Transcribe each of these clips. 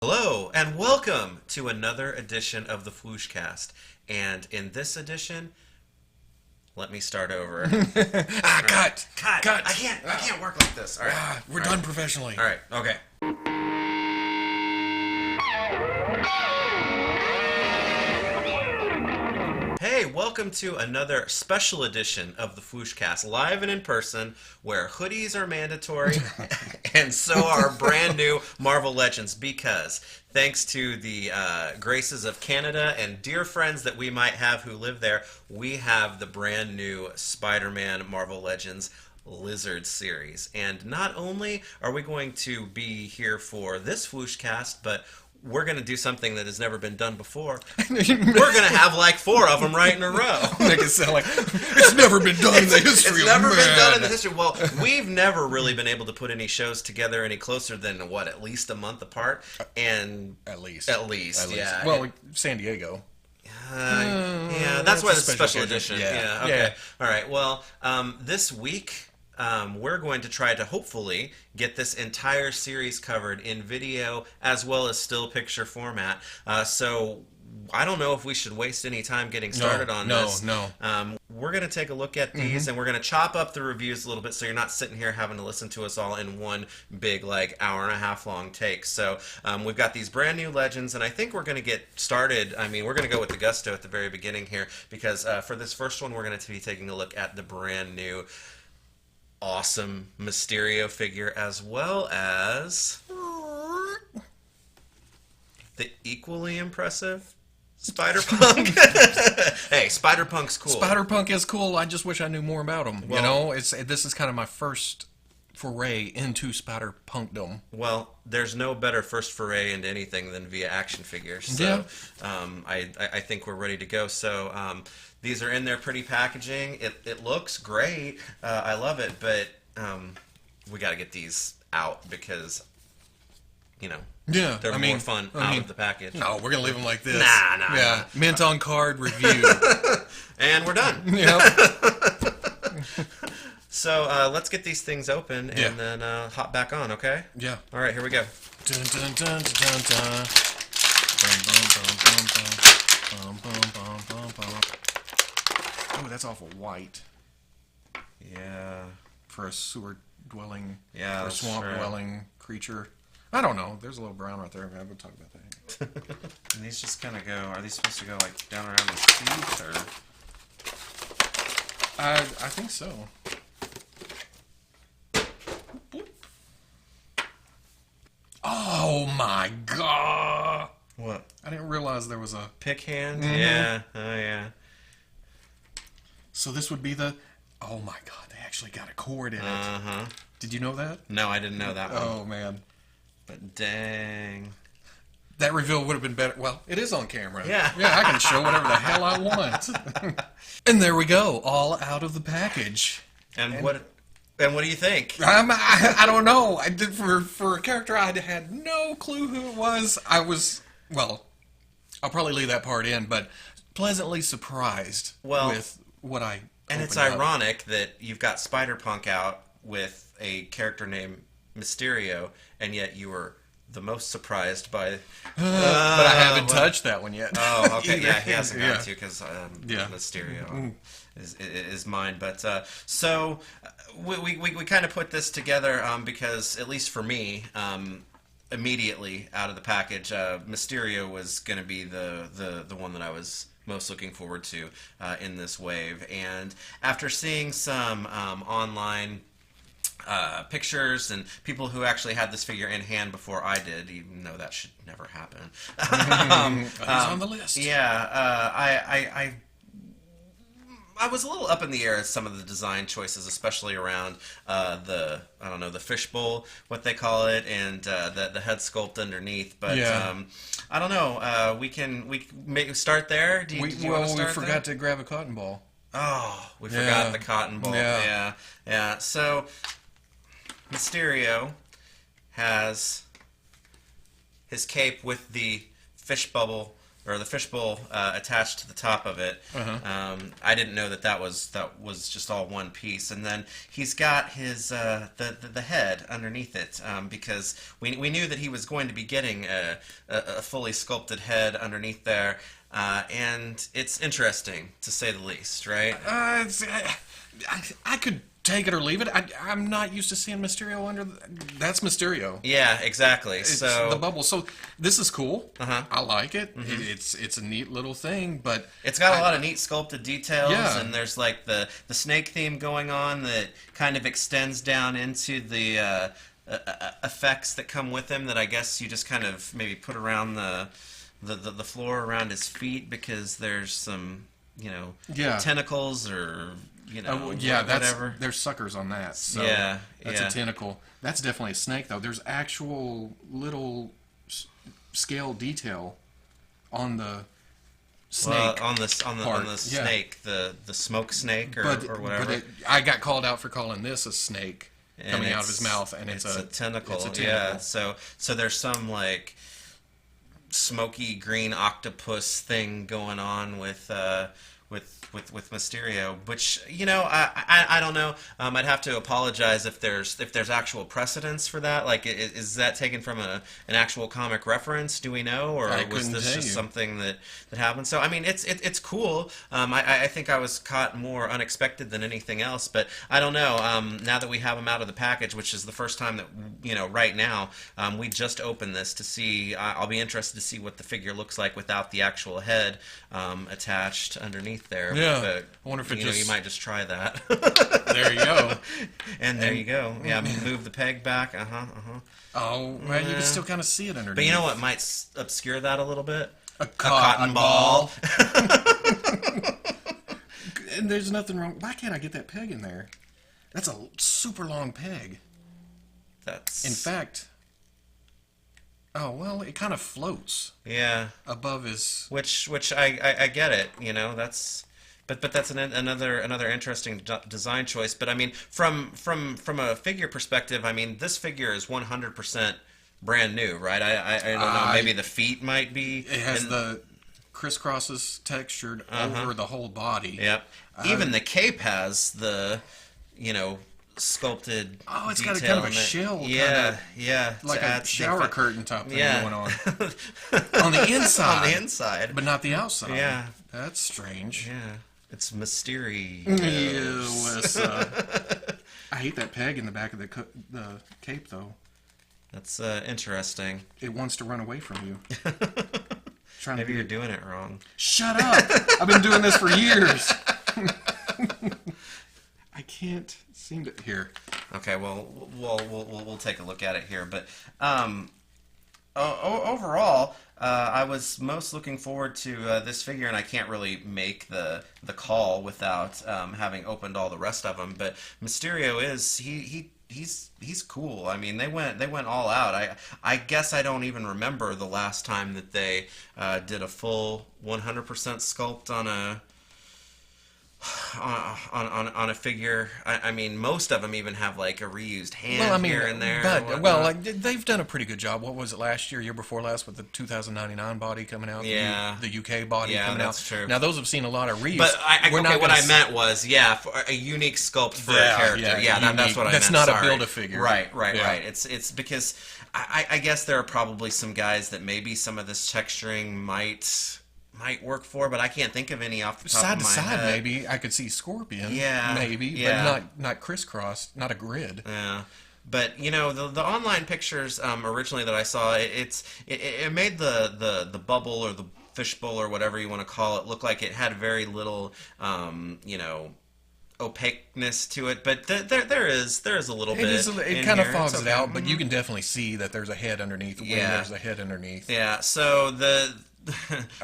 Hello, and welcome to another edition of the FwooshCast. And in this edition, let me start over. Cut! Cut! I can't work like this. All right. We're done professionally. All right. Okay. Hey, welcome to another special edition of the FwooshCast, live and in person, where hoodies are mandatory, and so are brand new Marvel Legends, because thanks to the graces of Canada and dear friends that we might have who live there, we have the brand new Spider-Man Marvel Legends Lizard series. And not only are we going to be here for this FwooshCast, but we're going to do something that has never been done before. We're going to have like 4 of them right in a row. Make it sound like it's never been done in the history It's never been done in the history. Well, we've never really been able to put any shows together any closer than, at least a month apart? And At least, yeah. Well, like San Diego. Yeah, that's why it's a special edition. Yeah. Okay. Yeah. All right. Well, this week we're going to try to hopefully get this entire series covered in video as well as still picture format. So I don't know if we should waste any time getting started on this. No. We're going to take a look at these and we're going to chop up the reviews a little bit so you're not sitting here having to listen to us all in one big, hour and a half long take. So we've got these brand new Legends, and I think we're going to get started. I mean, we're going to go with the gusto at the very beginning here because for this first one, we're going to be taking a look at the brand new awesome Mysterio figure, as well as the equally impressive Spider-Punk. Hey, Spider-Punk's cool. Spider-Punk is cool. I just wish I knew more about him. Well, this is kind of my first foray into Spider-Punkdom. Well, there's no better first foray into anything than via action figures. So, Yeah. I think we're ready to go. So, these are in their pretty packaging. It looks great. I love it, but we got to get these out because, they're more fun out of the package. No, we're going to leave them like this. Nah. Yeah, mint on card review. And we're done. Yep. So let's get these things open and then hop back on, okay? Yeah. All right, here we go. Dun, dun, dun, dun, dun. Bum, bum, bum, bum, bum, bum, bum. Oh, that's awful white Yeah. for a sewer-dwelling, Yeah, or that's swamp-dwelling creature. I don't know. There's a little brown right there. We'll talk about that. And these just kind of go, are these supposed to go down around the teeth or? I think so. Oh my god! What? I didn't realize there was a... Pick hand? Yeah. Oh, yeah. So this would be the... Oh my god, they actually got a cord in it. Uh-huh. Did you know that? No, I didn't know that one. Oh man. But dang. That reveal would have been better. Well, it is on camera. Yeah. Yeah, I can show whatever the hell I want. And there we go, all out of the package. And what do you think? I don't know. I did for a character I had no clue who it was. Well, I'll probably leave that part in, but pleasantly surprised with what I And it's opened up. ironic that you've got Spider-Punk out with a character named Mysterio, and yet you were the most surprised by... but I haven't touched that one yet. Oh, okay. Yeah, he hasn't got Yeah. to because Yeah. Mysterio is mine. But so we kind of put this together because, at least for me, immediately out of the package, Mysterio was going to be the one that I was most looking forward to in this wave. And after seeing some online pictures and people who actually had this figure in hand before I did, even though that should never happen. He's on the list. Yeah, I was a little up in the air at some of the design choices, especially around the fishbowl, what they call it, and the head sculpt underneath. But I don't know. We maybe start there. Do you want to start we forgot to grab a cotton ball. Oh, we forgot the cotton ball. Yeah. So Mysterio has his cape with the fish bubble or the fishbowl attached to the top of it. I didn't know that was just all one piece. And then he's got his the head underneath it, because we knew that he was going to be getting a fully sculpted head underneath there, and it's interesting to say the least, right? I could take it or leave it. I'm not used to seeing Mysterio under. That's Mysterio. Yeah, exactly. It's so the bubble. So this is cool. Uh-huh. I like it. It's a neat little thing, but it's got a lot of neat sculpted details, Yeah. and there's like the snake theme going on that kind of extends down into the effects that come with him. That I guess you just kind of maybe put around the floor around his feet, because there's some tentacles or. Whatever. There's suckers on that. So that's a tentacle. That's definitely a snake, though. There's actual little scale detail on the snake. On the snake, the smoke snake or whatever. But I got called out for calling this a snake coming out of his mouth, and it's a tentacle. It's a tentacle. Yeah. So there's some like smoky green octopus thing going on with Mysterio, which I don't know. I'd have to apologize if there's actual precedence for that. Like, is that taken from an actual comic reference? Do we know, or was this just something that happened? So I mean, it's cool. I think I was caught more unexpected than anything else, but I don't know. Now that we have him out of the package, which is the first time that right now, we just opened this to see. I'll be interested to see what the figure looks like without the actual head attached underneath there. Yeah, but, I wonder if you might just try that. There you go. And there you go. Yeah, move the peg back. Oh, well, you can still kind of see it underneath. But you know what might obscure that a little bit? A cotton ball. And there's nothing wrong. Why can't I get that peg in there? That's a super long peg. In fact. Oh, well, it kind of floats. Yeah. Above his... Which I get it, that's... But that's another interesting design choice. But I mean, from a figure perspective, I mean, this figure is 100% brand new, right? I don't know, maybe the feet might be... It has the crisscrosses textured over the whole body. Yep. Even the cape has the, sculpted it's got a kind of a shell. Yeah. Like a shower curtain top thing going on. On the inside. On the inside. But not the outside. Yeah. That's strange. Yeah. It's Mysterio. I hate that peg in the back of the cape, though. That's interesting. It wants to run away from you. Maybe you're doing it wrong. Shut up! I've been doing this for years. I can't seem to... Here. Okay, well, we'll take a look at it here. But overall, I was most looking forward to this figure, and I can't really make the call without having opened all the rest of them. But Mysterio he's cool. I mean, they went all out. I guess I don't even remember the last time that they did a full 100% sculpt on a figure. I mean, most of them even have like a reused hand here and there. But they've done a pretty good job. What was it year before last, with the 2099 body coming out? Yeah, the UK body coming out. Yeah, that's true. Now those have seen a lot of reuse. But what I meant was, for a unique sculpt for a character. That's what I meant. That's not a Build-A-Figure. Right. It's because I guess there are probably some guys that maybe some of this texturing might work for, but I can't think of any off the top of my head. Side to side, maybe I could see Scorpion. Yeah, maybe, but not crisscrossed, not a grid. Yeah, but the online pictures originally that I saw, it made the bubble or the fishbowl or whatever you want to call it look like it had very little opaqueness to it, but there is a little bit. It kind of fogs it out, but you can definitely see that there's a head underneath. There's a head underneath. Yeah. So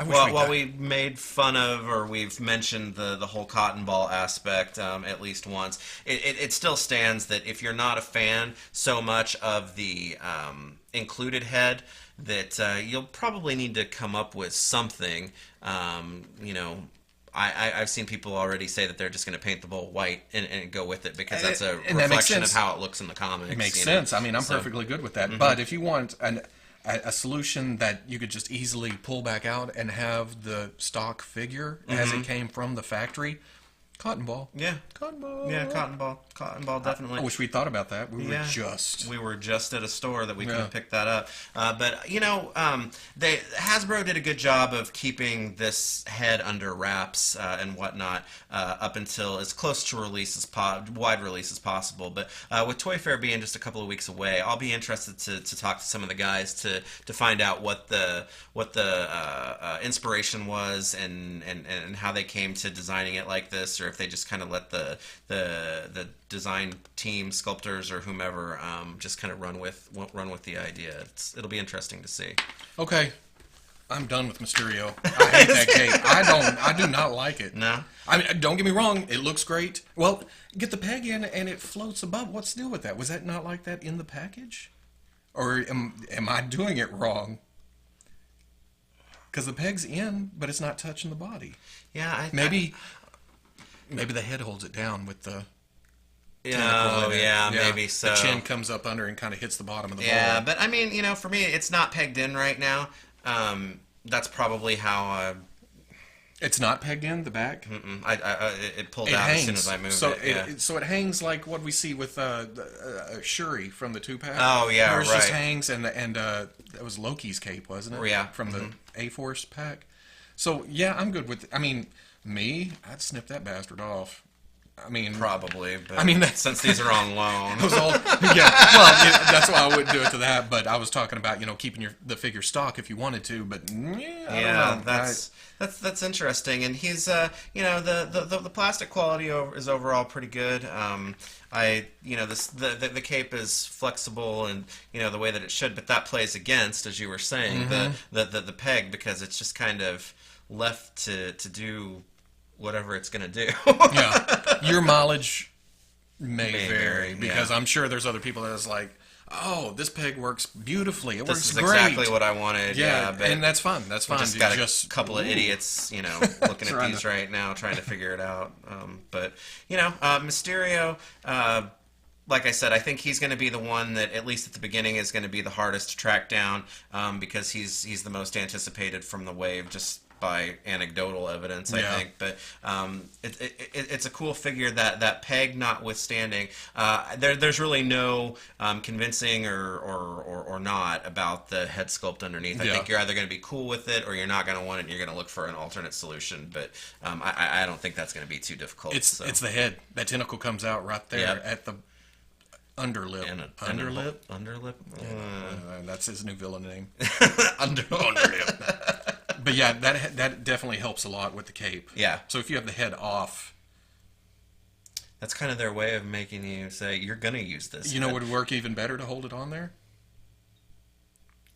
while we made fun of, or we've mentioned the whole cotton ball aspect at least once, it still stands that if you're not a fan so much of the included head, that you'll probably need to come up with something. I've seen people already say that they're just going to paint the bowl white and go with it, because that's a reflection of how it looks in the comics. It makes sense. I mean, I'm perfectly good with that. Mm-hmm. But if you want a solution that you could just easily pull back out and have the stock figure as it came from the factory. Cotton ball. Yeah. Cotton ball. Yeah, cotton ball. Cotton ball, definitely. I wish we thought about that. We were just at a store that we could have picked that up. But, Hasbro did a good job of keeping this head under wraps and whatnot up until as close to wide release as possible. But with Toy Fair being just a couple of weeks away, I'll be interested to talk to some of the guys to find out what the inspiration was and how they came to designing it like this, or if they just kind of let the design team, sculptors, or whomever just kind of run with the idea. It'll be interesting to see. Okay, I'm done with Mysterio. I hate that cape. I do not like it. No. I mean, don't get me wrong. It looks great. Well, get the peg in and it floats above. What's the deal with that? Was that not like that in the package, or am I doing it wrong? Because the peg's in, but it's not touching the body. Yeah, maybe the head holds it down with the. Maybe so. The chin comes up under and kind of hits the bottom of the bowl. Yeah, but I mean, for me, it's not pegged in right now. That's probably how. It's not pegged in the back. It pulled out hangs. as soon as I moved it. So it hangs like what we see with Shuri from the 2-pack. Oh yeah, Hers right. just hangs, and that was Loki's cape, wasn't it? Yeah, from the A-Force pack. So yeah, I'm good with. I mean, I'd snip that bastard off. I mean, probably. But since these are on loan, that's why I wouldn't do it to that. But I was talking about keeping the figure stock if you wanted to. But I don't know. That's interesting. And he's the plastic quality is overall pretty good. The cape is flexible and the way that it should, but that plays against, as you were saying, the peg, because it's just kind of left to do whatever it's going to do. Yeah. Your mileage may vary, because I'm sure there's other people that is like, oh, this peg works beautifully. It works great. This is exactly what I wanted. Yeah, and that's fun. That's fun. Just got a couple of idiots, looking at these right now, trying to figure it out. But Mysterio, like I said, I think he's going to be the one that, at least at the beginning, is going to be the hardest to track down, because he's the most anticipated from the wave, just by anecdotal evidence, I think. But it's a cool figure, that peg notwithstanding. There's really no convincing or not about the head sculpt underneath. I think you're either going to be cool with it, or you're not going to want it, and you're going to look for an alternate solution. But I don't think that's going to be too difficult. It's the head. That tentacle comes out right there at the underlip. Underlip? That's his new villain name. Underlip. But yeah, that definitely helps a lot with the cape. Yeah. So if you have the head off, that's kind of their way of making you say you're gonna use this. Would it work even better to hold it on there?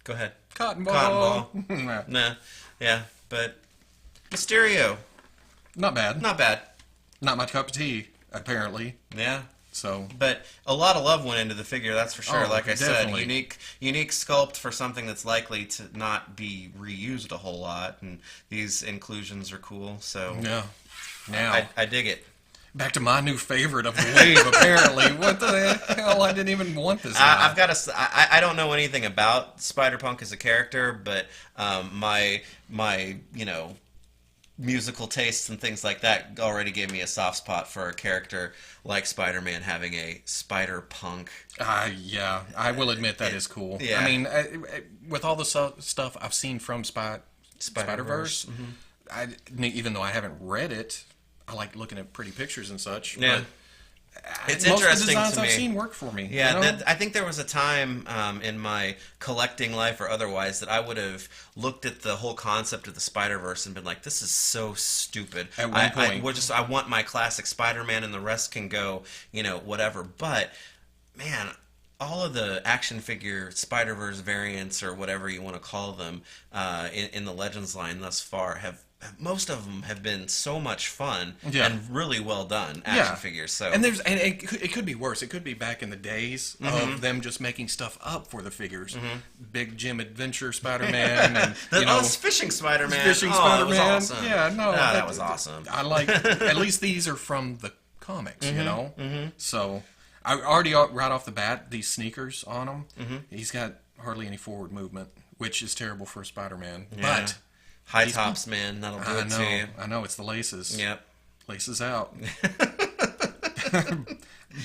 Go ahead. Cotton ball. Nah. Yeah, but Mysterio. Not bad. Not bad. Not my cup of tea, apparently. Yeah. So, but a lot of love went into the figure, that's for sure. Like I definitely. said, unique sculpt for something that's likely to not be reused a whole lot, and these inclusions are cool. So yeah, now I dig it. Back to my new favorite of the wave. Apparently, what the hell? I didn't even want this guy. I don't know anything about Spider-Punk as a character, but my musical tastes and things like that already gave me a soft spot for a character like Spider-Man having a Spider-Punk. Yeah, I will admit that is cool. Yeah. I mean, with all the stuff I've seen from Spider-Verse, even though I haven't read it, I like looking at pretty pictures and such. Yeah. But it's most interesting of the designs to me. I've seen work for me. Yeah, I think there was a time in my collecting life or otherwise that I would have looked at the whole concept of the Spider-Verse and been like, this is so stupid. At one point. I want my classic Spider-Man and the rest can go, whatever. But, man, all of the action figure Spider-Verse variants, or whatever you want to call them, in the Legends line thus far most of them have been so much fun and really well done action figures. So, and it could be worse. It could be back in the days of them just making stuff up for the figures. Big Jim Adventure Spider-Man, and Fishing Spider-Man. Fishing Spider-Man. That was awesome. Yeah, no, that was awesome. I like. At least these are from the comics, So I already right off the bat, these sneakers on him. He's got hardly any forward movement, which is terrible for Spider-Man. Yeah. But high tops, man, that'll do it to you. I know, it's the laces. Yep. Laces out.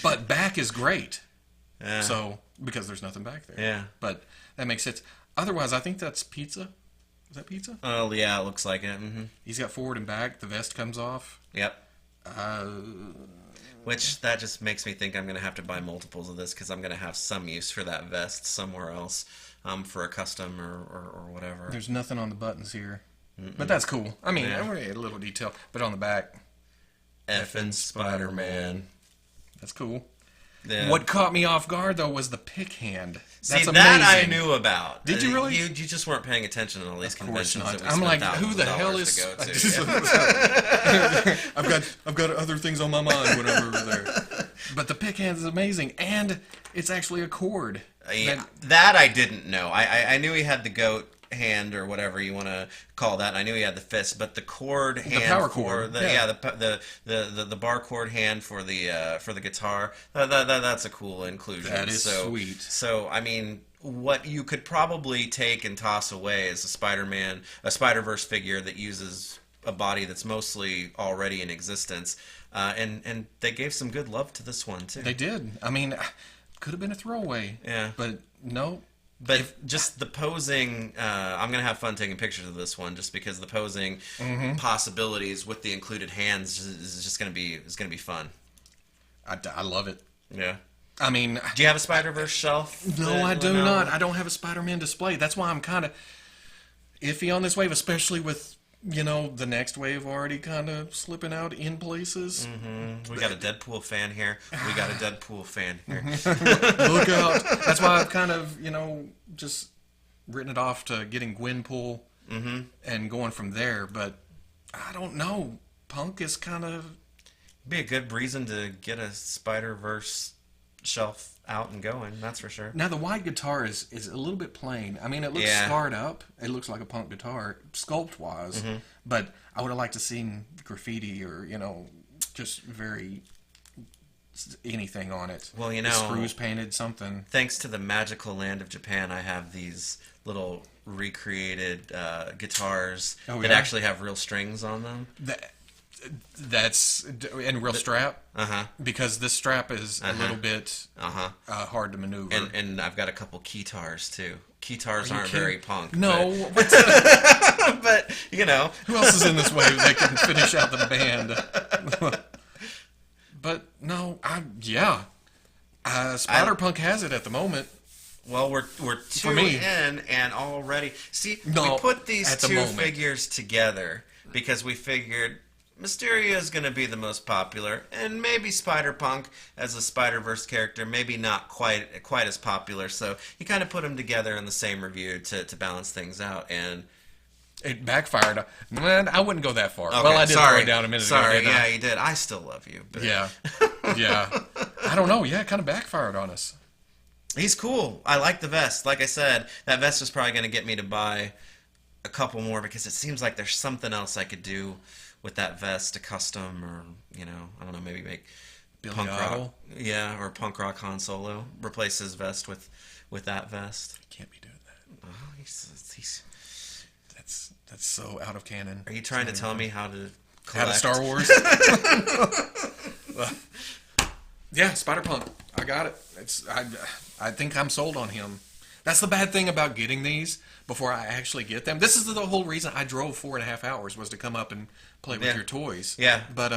But back is great. Yeah. So, because there's nothing back there. Yeah. But that makes sense. Otherwise, I think that's pizza. Is that pizza? Oh, yeah, it looks like it. Mm-hmm. He's got forward and back. The vest comes off. Yep. Which, that just makes me think I'm going to have to buy multiples of this because I'm going to have some use for that vest somewhere else for a custom or whatever. There's nothing on the buttons here. But that's cool. I mean, a little detail. But on the back, Effin' Spider-Man. That's cool. Yeah. What caught me off guard, though, was the pick hand. That's amazing. That I knew about. Did you really? You just weren't paying attention in all these conventions. Not. That we I'm like, who the hell is? I've got other things on my mind whenever we're there. But the pick hand is amazing, and it's actually a cord. That I didn't know. I knew he had the goat hand or whatever you want to call that. And I knew he had the fist, but the cord hand, the power cord, the bar cord hand for the guitar. That's a cool inclusion. That is sweet. So I mean, what you could probably take and toss away is a Spider-Verse figure that uses a body that's mostly already in existence, and they gave some good love to this one too. They did. I mean, could have been a throwaway. Yeah, but no. But just the posing, I'm gonna have fun taking pictures of this one, just because the posing possibilities with the included hands is just gonna be fun. I love it. Yeah. I mean, do you have a Spider-Verse shelf? No, I do not. I don't have a Spider-Man display. That's why I'm kind of iffy on this wave, especially with the next wave already kind of slipping out in places. Mm-hmm. We got a Deadpool fan here. Look out. That's why I've kind of, just written it off to getting Gwenpool and going from there. But I don't know. Punk is kind of... Be a good reason to get a Spider-Verse shelf out and going, that's for sure. Now the white guitar is a little bit plain. I mean, it looks scarred up. It looks like a Punk guitar, sculpt wise. But I would have liked to seen graffiti or just very anything on it. Well, the screws painted, something. Thanks to the magical land of Japan, I have these little recreated guitars that actually have real strings on them. That's and real strap. Because this strap is a little bit hard to maneuver. And I've got a couple keytars too. Keytars aren't very punk. No, but who else is in this wave that can finish out the band? But no, Spider-Punk has it at the moment. Well, we're two in, and already we put these two figures together because we figured Mysterio is going to be the most popular, and maybe Spider-Punk as a Spider-Verse character, maybe not quite as popular. So you kind of put them together in the same review to balance things out, and it backfired. Man, I wouldn't go that far. Okay, well, I did throw it down a minute ago. Sorry, yeah, you did. I still love you. But... Yeah. I don't know. Yeah, it kind of backfired on us. He's cool. I like the vest. Like I said, that vest is probably going to get me to buy a couple more because it seems like there's something else I could do with that vest, a custom, or I don't know, maybe make punk rock, or punk rock Han Solo, replace his vest with that vest. You can't be doing that. Oh, he's that's so out of canon. Are you trying to tell me how to Star Wars? Yeah, Spider-Punk. I got it. I think I'm sold on him. That's the bad thing about getting these before I actually get them. This is the whole reason I drove 4.5 hours was to come up and play with your toys. Yeah. But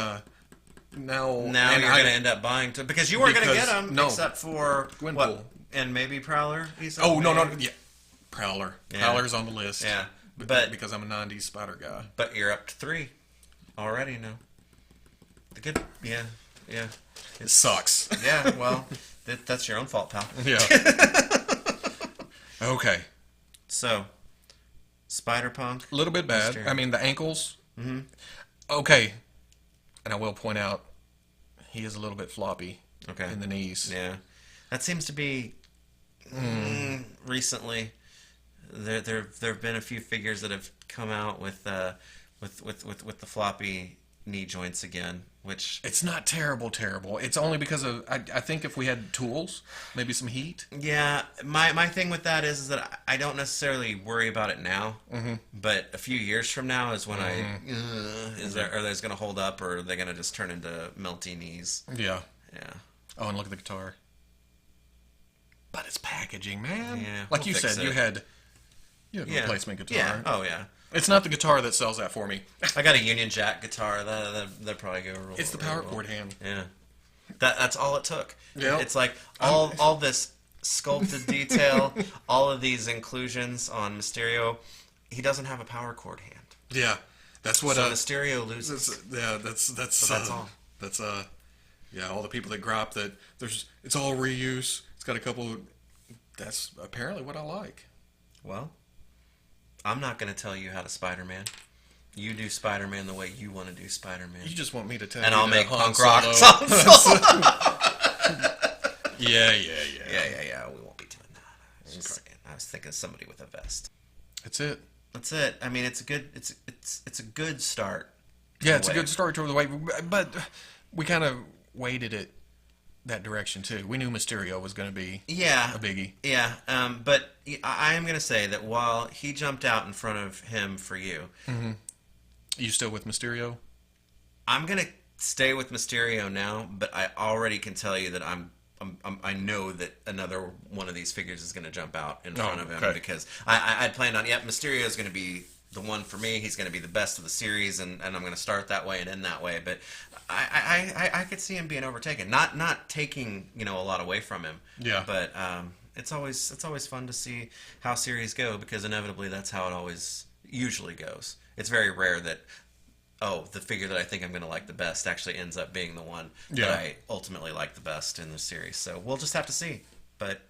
now you're going to end up buying because you weren't going to get them except for Gwenpool and maybe Prowler. No, yeah, Prowler. Yeah. Prowler's on the list. Yeah, but because I'm a '90s Spider guy. But you're up to 3 already now. The good, yeah. It sucks. Yeah, well, that's your own fault, pal. Yeah. Okay. So, Spider-Punk. A little bit bad. Mysterio. I mean, the ankles. Mm-hmm. Okay. And I will point out, he is a little bit floppy in the knees. Yeah. That seems to be recently. There have been a few figures that have come out with the floppy knee joints again, which... It's not terrible. It's only because of... I think if we had tools, maybe some heat. Yeah, my thing with that is that I don't necessarily worry about it now, but a few years from now is when are they going to hold up, or are they going to just turn into melty knees? Yeah. Yeah. Oh, and look at the guitar. But it's packaging, man. Yeah, like you said, you had a replacement guitar. Yeah. Oh, yeah. It's not the guitar that sells that for me. I got a Union Jack guitar. That probably go real. It's the power chord hand. Yeah. That's all it took. Yeah. It's like all this sculpted detail, all of these inclusions on Mysterio. He doesn't have a power chord hand. Yeah. That's what Mysterio loses. That's all. That's all the people that grop that it's all reuse. It's got a couple. That's apparently what I like. Well, I'm not going to tell you how to Spider-Man. You do Spider-Man the way you want to do Spider-Man. You just want me to tell and you. And I'll make Han punk rock Solo. songs. Yeah. We won't be doing that. I was thinking of somebody with a vest. That's it. I mean, it's a good start. Yeah, it's a good start toward the way, but we kind of weighted it that direction too. We knew Mysterio was going to be a biggie. Yeah, but I am going to say that while he jumped out in front of him for you, you still with Mysterio? I'm going to stay with Mysterio now, but I already can tell you that I know that another one of these figures is going to jump out in front of him because I'd planned on Mysterio is going to be the one for me. He's going to be the best of the series, and I'm going to start that way and end that way. But I could see him being overtaken, not taking a lot away from him. Yeah. But it's always fun to see how series go, because inevitably that's how it always usually goes. It's very rare that the figure that I think I'm going to like the best actually ends up being the one that I ultimately like the best in the series. So we'll just have to see. But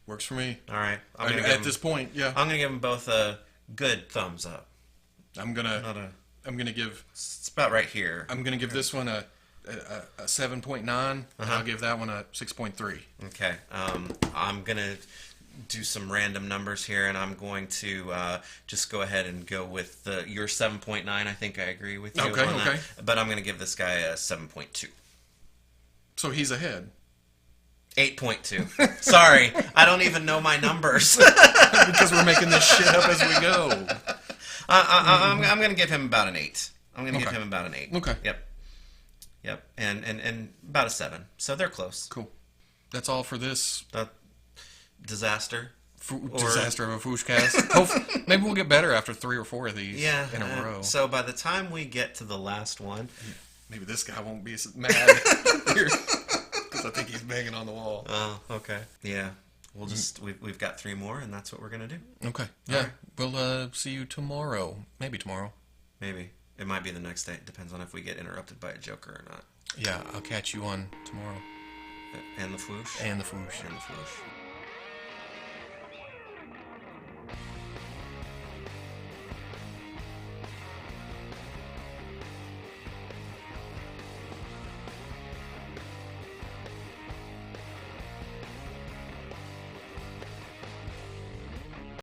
works for me. All right. At this point, yeah. I'm gonna give them both a good thumbs up. I'm gonna give. It's about right here. I'm gonna give this one a 7.9, and I'll give that one a 6.3. Okay. I'm gonna do some random numbers here, and I'm going to just go ahead and go with your 7.9. I think I agree with you on that. But I'm gonna give this guy a 7.2. So he's ahead. 8.2. Sorry, I don't even know my numbers. Because we're making this shit up as we go. I'm going to give him about an 8. I'm going to give him about an 8. Okay. Yep. And about a 7. So they're close. Cool. That's all for this disaster. Disaster of a FwooshCast. Maybe we'll get better after 3 or 4 of these in a row. So by the time we get to the last one, maybe this guy won't be as mad. Because I think he's banging on the wall. Oh, okay. Yeah. We'll just we've got 3 more, and that's what we're gonna do. Okay. Yeah. Right. We'll see you tomorrow. Maybe tomorrow. Maybe. It might be the next day. It depends on if we get interrupted by a Joker or not. Yeah, I'll catch you on tomorrow. And the Fwoosh. And the Fwoosh. And the Fwoosh.